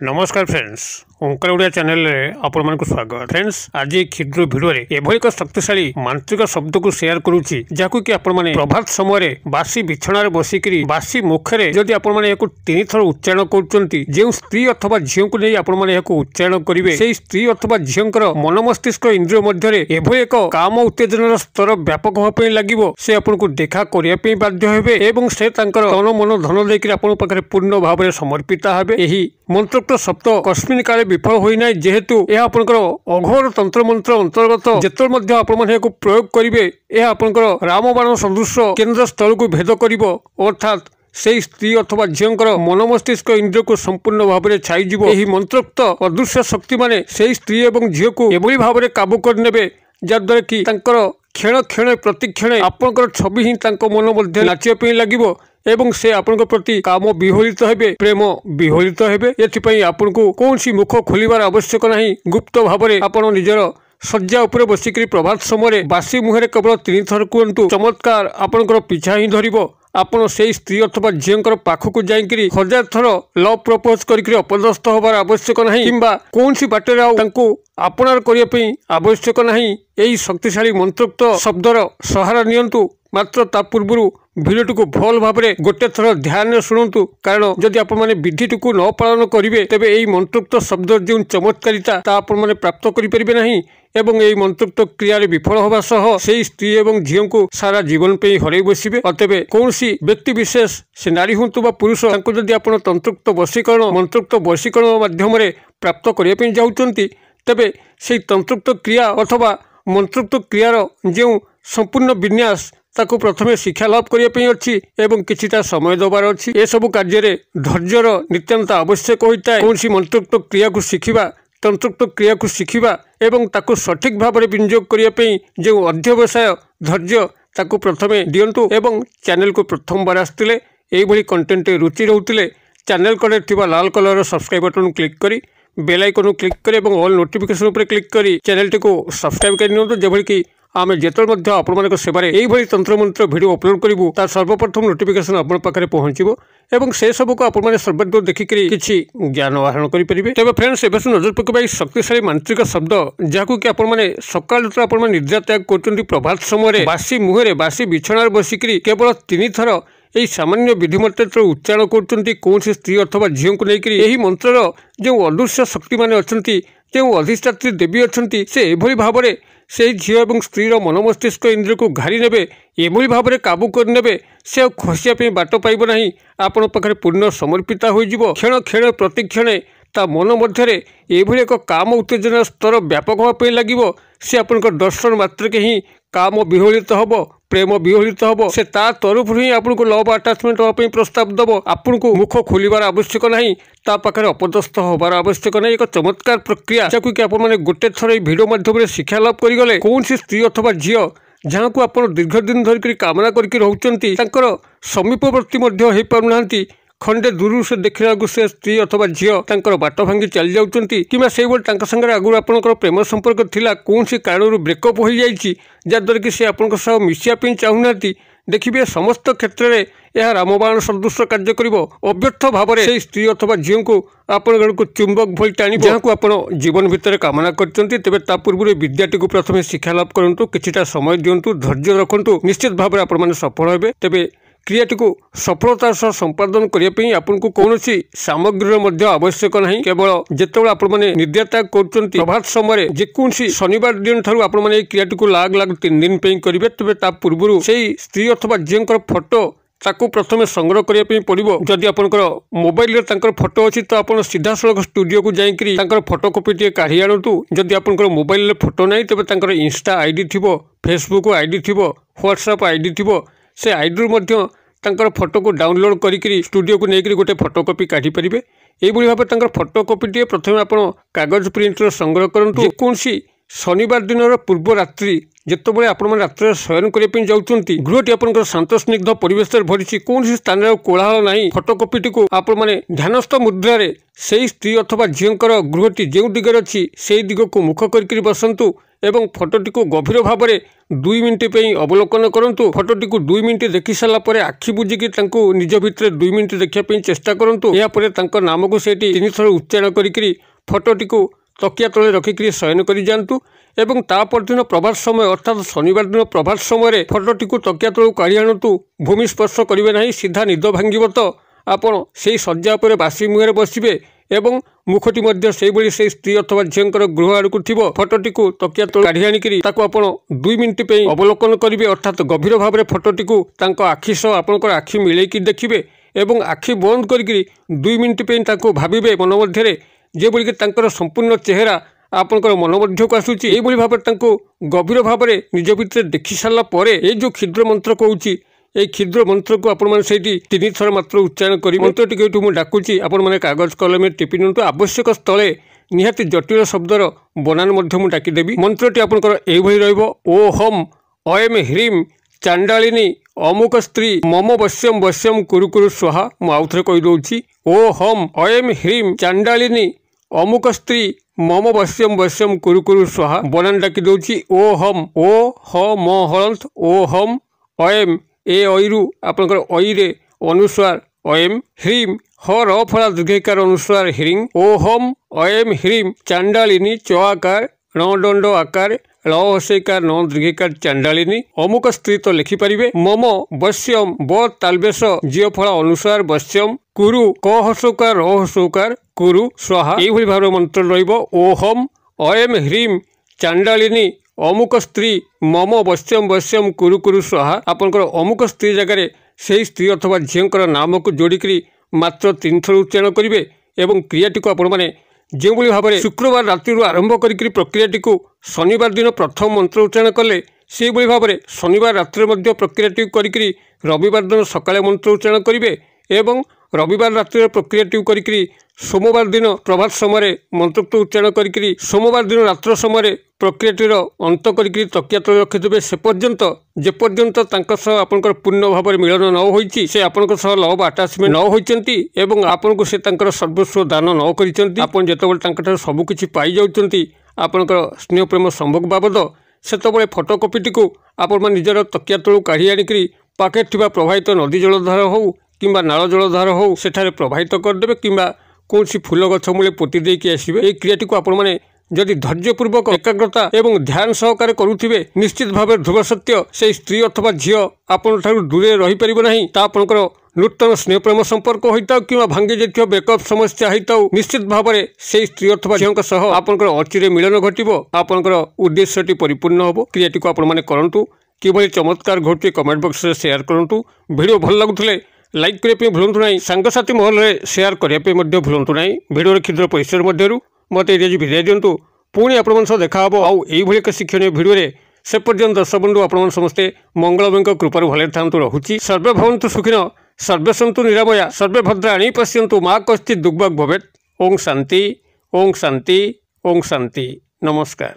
नमस्कार फ्रेंड्स ओंकार ओडिया चैनल रे आपण मानक स्वागत। फ्रेंड्स आज क्षुद्र भिडियो रे एभली एक शक्तिशाली मांत्रिक शब्द को शेयर करूची जाकु कि आपण माने प्रभात समय बासी बिछणार बसिकरी बासी मुखरे जदि आपण माने एको 3 थर उच्चारण करचंती जे स्त्री अथवा झियो को नै आपण माने एको उच्चारण करिवे सेही स्त्री अथवा झियोंकर मन मस्तिष्क इंद्रिय मध्य रे एभली एक काम उत्तेजनार स्तर व्यापक होबा पई लागिवो से आपण को देखा करिया पई बाध्य हेबे एवं से तांकर तन मन धन देकरी आपण पाखरे पूर्ण भाव में समर्पित हेबे। एही मंत्रोक्त शब्द कस्मिन काले विफल होई नै जेहेतु यह आपनकर अघोर तंत्र मंत्र अंतर्गत जेतल मध्य आपण माने को प्रयोग करिवे यह आपनकर रामबाण सदृश केंद्र स्थल को भेद करिवो अर्थात से स्त्री अथवा झींकर मन मस्तिष्क इंद्रिय को संपूर्ण भाव में छाईजीव। यही मंत्रोक्त अदृश्य शक्ति माने से स्त्री एवं झील को एभली भाव में काबू करनेबे जद्वारा कि तांकर क्षण क्षण प्रतिक्षण आपनकर छवि ही तांको मन मध्य नाचिया पई लागिवो एवं से आपन प्रति काम विहोलित हेबे प्रेम विहोलित हेबे। एथिपई आपन को कोनसी मुख खोलिबार आवश्यक नहीं। गुप्त भाव में आपन निजर सज्जा उपरे बसिकरी प्रभात समय बासी मुहरे केवल 3 थर कहतु चमत्कार आपनकर पिछा ही धरिबो। आपण से स्त्री अथवा झींकर पाखक जाइकरी 1000 थर लव प्रपोज करके अपदस्थ होबार आवश्यक नहीं किंबा कोनसी बाटे आपणार करिया पई आवश्यक नहीं। यही शक्तिशाली मंत्रोक्त शब्दर सहारा नियंतु मात्र ता पूर्व भिडियोटी को भल भाव में गोटे थर ध्यान शुणु कारण जदि आपण माने विधिटी को न पालन करेंगे तेबे यही मंत्रोक्त शब्द जो चमत्कारिता ता आपण माने प्राप्त करें नहीं एवं यही मंत्रोक्त क्रिया विफल होगा सह से स्त्री एवं झील को सारा जीवन पे हरई बसबे। अतएव कौन व्यक्ति विशेष से नारी हूँ बा पुरुष जदि आप तंत्रोक्त वशीकरण मंत्रोक्त वशीकरण माध्यम प्राप्त करने जाऊँगी तेबे से तंत्रोक्त क्रिया अथवा मंत्रोक्त क्रियार जो संपूर्ण विन्यास ताको प्रथमे शिक्षा लाभ करने अच्छी एवं किछिटा समय दबार अच्छी। ए सब कार्य धैर्यर नितांत आवश्यक होता है। कौन मंत्रोक्त क्रिया को शिखिबा तंत्रोक्त क्रिया को शिखिबा एवं ताको सठिक भाव में विनियोग करने जो अध्यवसाय धैर्य ताको प्रथमे दियंतु एवं चैनल को प्रथम बार आसते यही कंटेंट रुचि रोते चैनल कड़े थिबा लाल कलर सब्सक्राइब बटन क्लिक करी बेल आइकन क्लिक करी एवं ऑल नोटिफिकेशन पर क्लिक करी चैनल टी को सब्सक्राइब कर नियंतु जेभली कि आमे जेतल आपण सेवार यही तंत्र मंत्र भिडियो अपलोड करूँ तार सर्वप्रथम नोटिफिकेशन आपण पाखे पहुँचो एवं से सब को आपण सर्वाधिक देखिक किसी ज्ञान आहरण करेंगे। तेज फ्रेंड्स एवं नजर पकड़ शक्तिशाली मांत्रिक शब्द जहाँ कि आपने सकाल जो आप निद्रा त्याग कर प्रभात समय बासी मुहरे बासी बिछणार बसिकी केवल 3 थर यही सामान्य विधिमत उच्चारण कर कौन स्त्री अथवा झील को लेकर यही मंत्र जो अदृश्य शक्ति मान अच्छा जो अधिष्ठात्री देवी अच्छा से एभली भाव में से झील और स्त्रीर मन मस्तिष्क इंद्रिय को घारी नेबे एभली भाव में काबू करने से खसिया बाट पाइब ना आपण पाखे पूर्ण समर्पित हो क्षण क्षण प्रतिक्षण ता मन मध्य एभली एक काम उत्तेजना स्तर व्यापक होगा लगे से आपण दर्शन मात्र ही काम विहोलित हम प्रेम विहोलित हम से ता तरफ ही आपन को लव अटैचमेंट होगा प्रस्ताव दब आपन को मुख खोलिबार आवश्यक नहीं ता पाखे अपदस्थ होबार आवश्यक नहीं। एक चमत्कार प्रक्रिया जहाँ कि आपने गोटे थर भिडियो माध्यम शिक्षा लाभ करगले कौन स्त्री अथवा झील जहाँ को आप दीर्घ दिन धरिक कामना करके रोचंती समीपवर्ती हो पारना खंडे दूर से देखला से स्त्री अथवा झील बाट भांगी चली जाऊँगी कि संगे आगुरी आपंकर प्रेम संपर्क थिला कौन कारण ब्रेकअप हो जाइए जहाद्वारा कि से आप मिसापी चाहूना देखिए समस्त क्षेत्र में यह रामबाण सदृश कार्य कर अव्यर्थ भाव में स्त्री अथवा झील को आपण को चुंबक भली टाणी जहाँ को आप जीवन भितर कामना करते तेज ता पूर्व विद्याटी को प्रथम शिक्षा लाभ करूँ किछिटा समय दिंतु धैर्य रखु निश्चित भाव में आपण सफल हे। तेज क्रियाटी को सफलतार सह संपादन करने आपन को कौन सामग्री आवश्यक नहीं केवल जिते आपने निद्रा त्याग कर प्रभात समय जेकोसी शनिवार दिन ठार आपने क्रियाटी को लाग लाग 3 दिन करेंगे तेज ता पूर्व से स्त्री अथवा झील फोटो ताको प्रथम संग्रह करने पड़ो। जदि आपंकर मोबाइल फोटो अच्छी तो आप सीधा सड़क स्टूडियो को जाकर फोटोकॉपी टे काढ़ी आणतु। जदि आपंकर मोबाइल फोटो नहीं तेज इंस्टा आईडी थी फेसबुक आईडी थी व्हाट्सएप आईडी थी से आईडी फोटो को डाउनलोड करी स्टूडियो को लेकर गोटे फोटोकॉपी काढ़ी पारे। यही भाव में फोटोकॉपी टे प्रथम आप कागज प्रिंटर संग्रह करूँ जेकोसी शनिवार दिन पूर्व रात्रि जितेबाला आप रात्र शयन करने जाऊँगी गृहटी आप शांत स्निग्ध परिवेश भरी कौन स्थान कोलाहल ना फोटोकॉपी को आप ध्यानस्थ मुद्रारे से स्त्री अथवा झील गृहटी जो दिगरे अच्छी से दिग को मुख कर बसतु एवं फोटोटी को गभीर भाव में 2 मिनिट अवलोकन करूँ। फोटोटी को 2 मिनिट देखी सारापर आखि बुझिकी निज भितर 2 मिनिट देखापी चेष्टा करूँ। यापर नाम को से 3 थर उच्चारण करी फोटोटी को तकिया तले रखिक शयन कर जातु एवं तापर दिन प्रभात समय अर्थात शनिवार दिन प्रभात समय फोटोटी को तकिया तलू काढ़ी आणतु। भूमि स्पर्श करेंगे ना, सीधा निद भांगिब तो आपण से शज्या पर बासी मुहर बसवे एवं मुखटी से स्त्री अथवा झीर गृह आड़ को थी। फोटोटी को तकिया तलू काढ़ी आनिकी आप 2 मिनिट अवलोकन करेंगे अर्थात गभीर भाव में फोटोटी को आखि सह आपंकर आखि मिलेकी देखिए एवं आखि बंद करके 2 मिनिट भावे मन मध्य जेभली संपूर्ण चेहरा आपंकर मन मध्य को आसूची। यही भाव गभीर भाव में निज भितर देखी सारापर ये जो क्षुद्र मंत्र कहूँ ये क्षुद्र मंत्र को आपण 3 थर मात्र उच्चारण कर मंत्र टी मुझे डाकुची आपण मैंने कागज कलम टिपि नियंतु। आवश्यक स्थले निहाती जटिल शब्दर बनान मुझे डाकिदेवी। मंत्रटी आपंकर यही रहिबो ओहम अयम ह्रीम चांडालिनी अमुक स्त्री मम वश्यम वश्यम कुरु कुरु स्वाहा। मुझे कहीदे ओहम अयम ह्रीम चांडालिनी अमुक स्त्री मम वश्यम वश्यम कुरु कुरु स्वाहा। बनान डाकी दौची ओहम ओ ह म हलंत ओहम अयम ए अरु आपंकर अईरे अनुस्वार अयम ह्रीम ह र फला दीर्घकार अनुस्वार ह्रीं ओहम अयम ह्रीम चांडालिनी च आकार दंड आकार ल हसेकार न दीर्घकार चांडालिनी अमुक स्त्री तो लिखिपारे मम वश्यम ब तालबेश जीव फला अनुसार वश्यम कुरु क हसौकार र हसौकार कुरु स्वाहा। यही भाव मंत्र रोहम अयम ह्रीम चांडालिनी अमुक स्त्री मम वश्यम वश्यम कुरु कुरु स्वाहा। आपंकर अमुक स्त्री जगह से स्त्री अथवा झीर नाम को जोड़िकी मात्र 3 थर उच्चारण करेंगे एवं क्रियाटी को आपण मैंने जो भाव में शुक्रवार राति आरंभ कर प्रक्रियाटी को शनिवार दिन प्रथम मंत्र उच्चारण कले से भाव में शनिवार रात्रि प्रक्रियाटी करी रविवार दिन सकाळे मंत्र उच्चारण करेंगे एवं रविवार रात्रि प्रक्रियाटी करी सोमवार दिन प्रभात समय मंत्रोक्त उच्चारण करी सोमवार दिन रात्र समय प्रक्रियाटीर अंत करी तकिया तले रखिदेवे। से पर्यंत जेपर्यंत आपंकर पूर्ण भाव में मिलन न होइछि से आपंकर सह लव आटाचमेंट न होइछंती एवं आपनको से तांकर सर्वस्व दान न करिसेंती। आपन जेतेबेले तांकर सबकिछि पाई जाउछंती आपंकर स्नेह प्रेम संभोग बाबद सेतेबेले फोटोकॉपीटी को आपण निजर तकिया तलू काढ़ी आनिकी पाखे थिबा प्रवाहित नदी जलधार हो किंबा नाल जलधार हो सेठारे प्रवाहित करदेवे किंबा कौन फूल गछ मूले पोती देकी आसबे। ये क्रियाटी को आपण मैंने जदि धैर्यपूर्वक एकाग्रता एवं ध्यान सहकारे करुथिबे निश्चित भाव ध्रुव सत्य से स्त्री अथवा झील आपण दूरे रही परिबो नाही। ता आपनकर नूतन स्नेह प्रेम संपर्क होता कि भांगी जाइए ब्रेकअप समस्या होता निश्चित भाव में से स्त्री अथवा झील सह आपनकर अचिरे मिलन घटिबो आपनकर उद्देश्यटी परिपूर्ण होबो। क्रियाटी को आपण माने करंतु किभली चमत्कार घटुचे कमेंट बॉक्स में शेयर करंतु। वीडियो भल लगुथिले लाइक करने भूलु ना, सांगसाथी महल में शेयर करने भूलु ना। वीडियो क्षुद्र परिसर मध्य मत विदाय दिंतु पुणी आपण देखा आउ एक शिक्षणीय वीडियो से पर्यंत दर्शक बंधु आपण समस्ते मंगलमय कृपार भले था रहुची। सर्वे भवन्तु सुखिन सर्वे सन्तु निरामया सर्वे भद्राणि पश्यन्तु मा कश्चित् दुर्भग भवेत्। ओं शांति ओं शांति ओं शांति। नमस्कार।